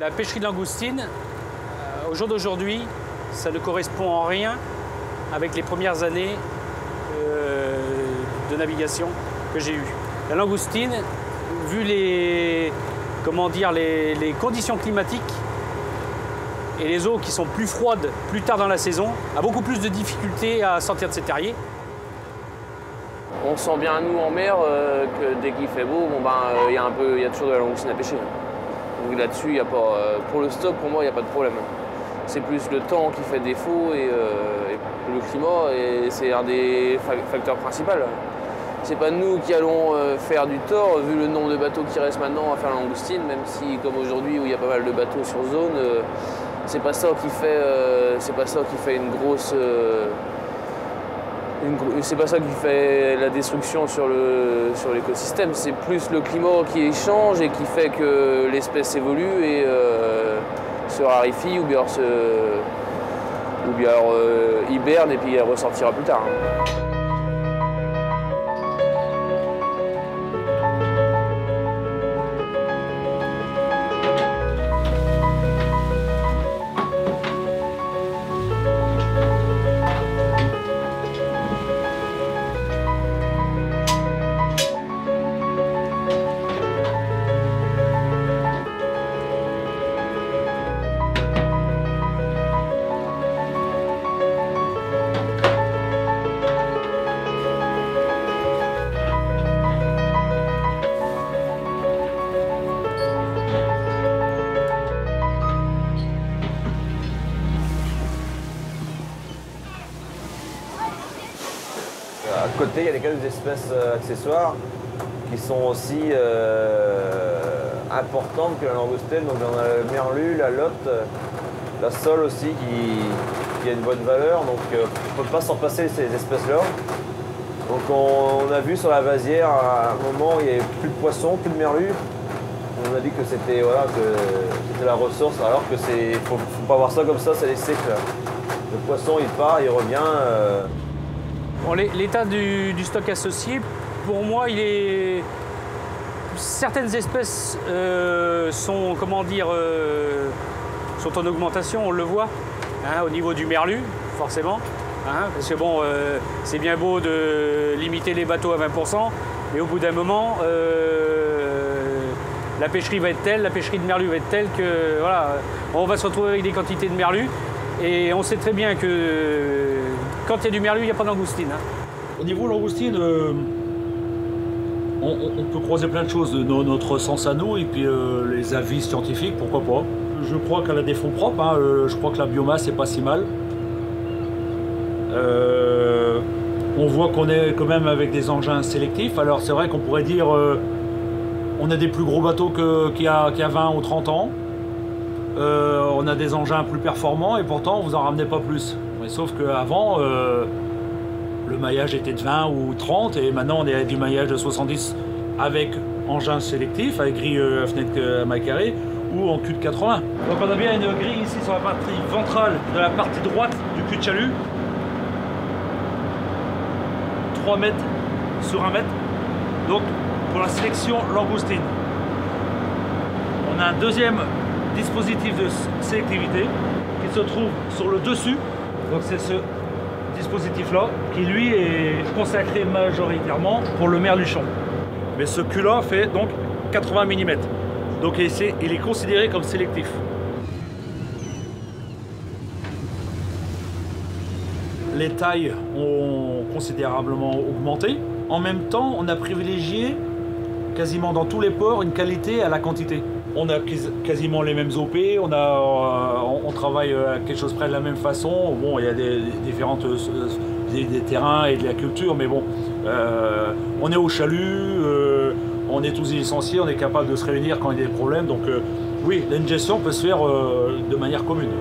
La pêcherie de langoustine, au jour d'aujourd'hui, ça ne correspond en rien avec les premières années de navigation que j'ai eues. La langoustine, vu les conditions climatiques et les eaux qui sont plus froides plus tard dans la saison, a beaucoup plus de difficultés à sortir de ses terriers. On sent bien nous en mer que dès qu'il fait beau, il y a toujours de la langoustine à pêcher. Donc là-dessus, il y a pas, pour le stock, pour moi, il n'y a pas de problème. C'est plus le temps qui fait défaut et le climat, et c'est un des facteurs principaux. C'est pas nous qui allons faire du tort, vu le nombre de bateaux qui restent maintenant à faire la langoustine, même si, comme aujourd'hui, où il y a pas mal de bateaux sur zone, c'est pas ça qui fait une grosse... c'est pas ça qui fait la destruction sur l'écosystème, c'est plus le climat qui change et qui fait que l'espèce évolue et se raréfie ou bien hiberne et puis elle ressortira plus tard. À côté, il y a quelques espèces accessoires qui sont aussi importantes que la langoustine. Donc on a le merlu, la lotte, la sole aussi qui a une bonne valeur. Donc on ne peut pas s'en passer ces espèces-là. Donc on a vu sur la vasière à un moment il n'y avait plus de poissons, plus de merlu. On a dit que c'était la ressource, alors que faut pas voir ça comme ça, c'est des cycles. Le poisson il part, il revient. Bon, l'état du stock associé, pour moi, certaines espèces sont en augmentation, on le voit, hein, au niveau du merlu, forcément. Hein, parce que bon, c'est bien beau de limiter les bateaux à 20%, mais au bout d'un moment, la pêcherie va être telle, la pêcherie de merlu va être telle que voilà, on va se retrouver avec des quantités de merlu. Et on sait très bien que quand il y a du merlu, il n'y a pas d'angoustine. Hein. Au niveau langoustine, on peut croiser plein de choses de notre sens à nous et puis les avis scientifiques, pourquoi pas. Je crois qu'elle a des fonds propres, hein, je crois que la biomasse n'est pas si mal. On voit qu'on est quand même avec des engins sélectifs. Alors c'est vrai qu'on pourrait dire on a des plus gros bateaux qu'il y a 20 ou 30 ans. On a des engins plus performants et pourtant vous en ramenez pas plus. Mais sauf qu'avant, le maillage était de 20 ou 30 et maintenant on est avec du maillage de 70 avec engin sélectif, avec grille à fenêtre à maille carrée ou en cul de 80. Donc on a bien une grille ici sur la partie ventrale de la partie droite du cul de chalut. 3 mètres sur 1 mètre. Donc pour la sélection langoustine. On a un deuxième dispositif de sélectivité qui se trouve sur le dessus. Donc c'est ce dispositif-là qui lui est consacré majoritairement pour le merluchon. Mais ce cul-là fait donc 80 mm. Donc il est considéré comme sélectif. Les tailles ont considérablement augmenté. En même temps, on a privilégié quasiment dans tous les ports une qualité à la quantité. On a quasiment les mêmes OP, on travaille à quelque chose près de la même façon. Bon, il y a des différentes des terrains et de la culture, mais bon, on est au chalut, on est tous licenciés, on est capable de se réunir quand il y a des problèmes. Donc oui, l'ingestion peut se faire de manière commune.